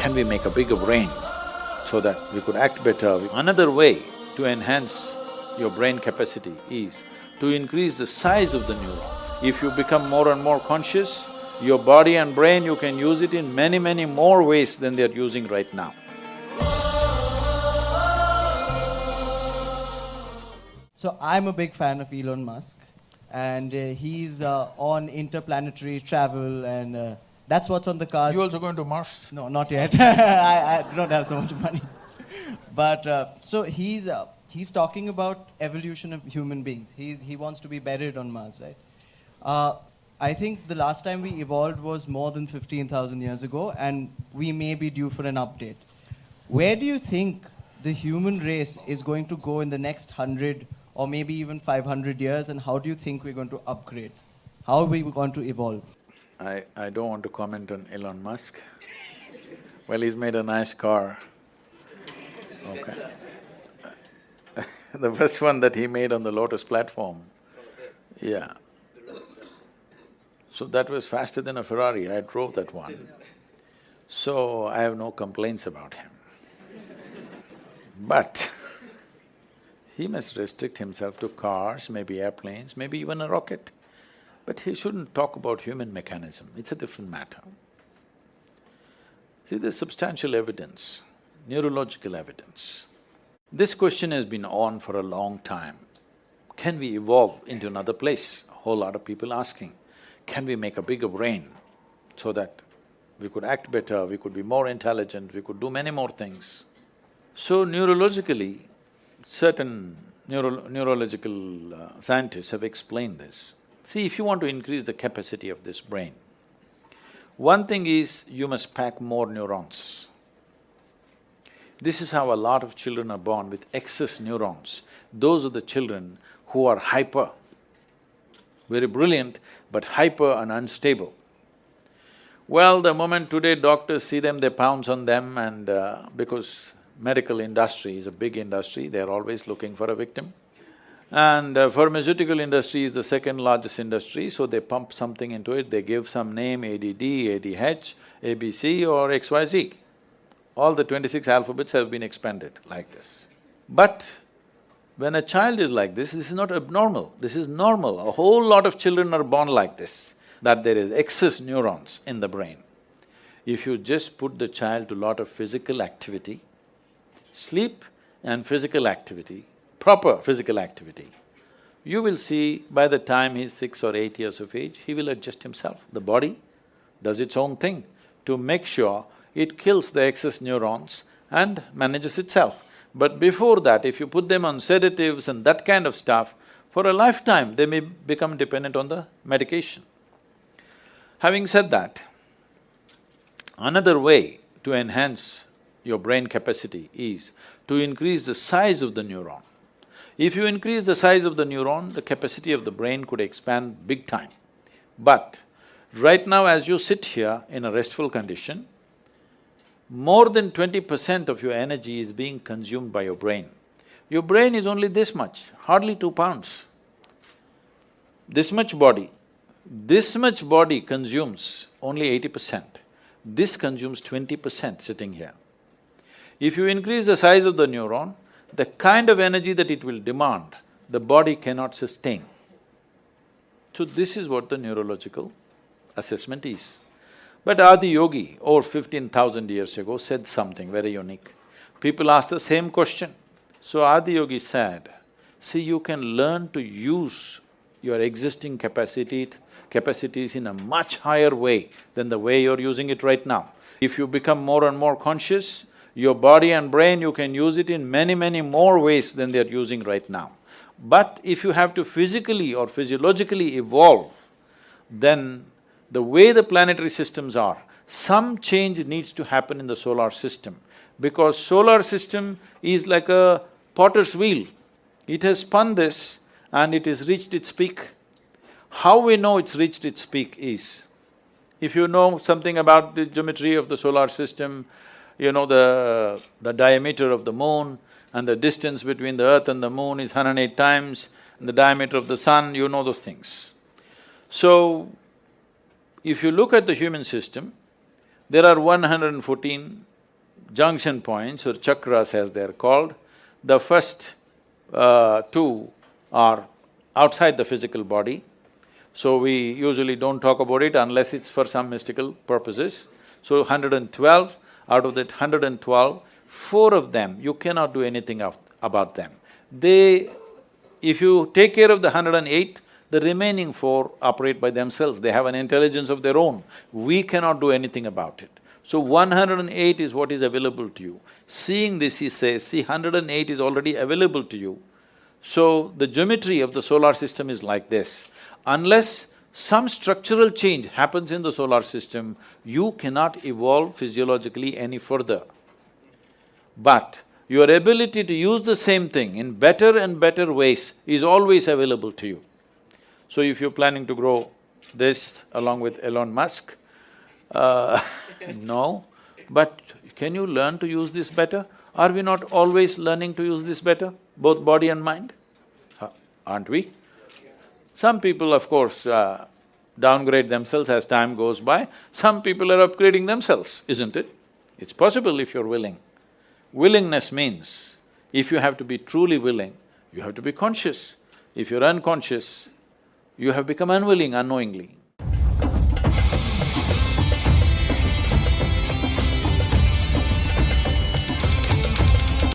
can we make a bigger brain so that we could act better? Another way to enhance your brain capacity is to increase the size of the neuron. If you become more and more conscious, your body and brain, you can use it in many, many more ways than they're using right now. So I'm a big fan of Elon Musk, and he's on interplanetary travel, and that's what's on the card. You also going to Mars? No, not yet. I don't have so much money. But so he's talking about evolution of human beings. He wants to be buried on Mars, right? I think the last time we evolved was more than 15,000 years ago, and we may be due for an update. Where do you think the human race is going to go in the next 100 or maybe even 500 years, and how do you think we're going to upgrade? How are we going to evolve? I don't want to comment on Elon Musk. Well, he's made a nice car. Okay. The first one that he made on the Lotus platform, yeah. So that was faster than a Ferrari, I drove that one. So I have no complaints about him. But he must restrict himself to cars, maybe airplanes, maybe even a rocket. But he shouldn't talk about human mechanism, it's a different matter. See, there's substantial evidence, neurological evidence. This question has been on for a long time. Can we evolve into another place? A whole lot of people asking. Can we make a bigger brain so that we could act better, we could be more intelligent, we could do many more things? So neurologically, certain neurological scientists have explained this. See, if you want to increase the capacity of this brain, one thing is you must pack more neurons. This is how a lot of children are born with excess neurons. Those are the children who are hyper, very brilliant, but hyper and unstable. Well, the moment today doctors see them, they pounce on them, and because medical industry is a big industry, they're always looking for a victim. And pharmaceutical industry is the second largest industry, so they pump something into it, they give some name, ADD, ADH, ABC or XYZ. All the 26 alphabets have been expanded like this. But when a child is like this is not abnormal, this is normal. A whole lot of children are born like this, that there is excess neurons in the brain. If you just put the child to lot of physical activity, sleep and physical activity, proper physical activity, you will see by the time he's 6 or 8 years of age, he will adjust himself. The body does its own thing to make sure it kills the excess neurons and manages itself. But before that, if you put them on sedatives and that kind of stuff, for a lifetime they may become dependent on the medication. Having said that, another way to enhance your brain capacity is to increase the size of the neuron. If you increase the size of the neuron, the capacity of the brain could expand big time. But right now as you sit here in a restful condition, more than 20% of your energy is being consumed by your brain. Your brain is only this much, hardly 2 pounds. This much body consumes only 80%. This consumes 20% sitting here. If you increase the size of the neuron, the kind of energy that it will demand, the body cannot sustain. So this is what the neurological assessment is. But Adi Yogi, over 15,000 years ago, said something very unique. People asked the same question. So Adi Yogi said, see, you can learn to use your existing capacities in a much higher way than the way you're using it right now. If you become more and more conscious, your body and brain, you can use it in many, many more ways than they're using right now. But if you have to physically or physiologically evolve, then the way the planetary systems are, some change needs to happen in the solar system, because solar system is like a potter's wheel. It has spun this and it has reached its peak. How we know it's reached its peak is, if you know something about the geometry of the solar system, you know the diameter of the moon and the distance between the earth and the moon is 108 times, and the diameter of the sun, you know those things. So, if you look at the human system, there are 114 junction points or chakras as they're called. The first two are outside the physical body, so we usually don't talk about it unless it's for some mystical purposes. So 112, out of that 112, four of them, you cannot do anything about them. If you take care of the 108, the remaining four operate by themselves, they have an intelligence of their own. We cannot do anything about it. So 108 is what is available to you. Seeing this, he says, see, 108 is already available to you. So the geometry of the solar system is like this. Unless some structural change happens in the solar system, you cannot evolve physiologically any further. But your ability to use the same thing in better and better ways is always available to you. So if you're planning to grow this along with Elon Musk, no, but can you learn to use this better? Are we not always learning to use this better, both body and mind? Aren't we? Some people, of course, downgrade themselves as time goes by, some people are upgrading themselves, isn't it? It's possible if you're willing. Willingness means, if you have to be truly willing, you have to be conscious. If you're unconscious, you have become unwilling unknowingly.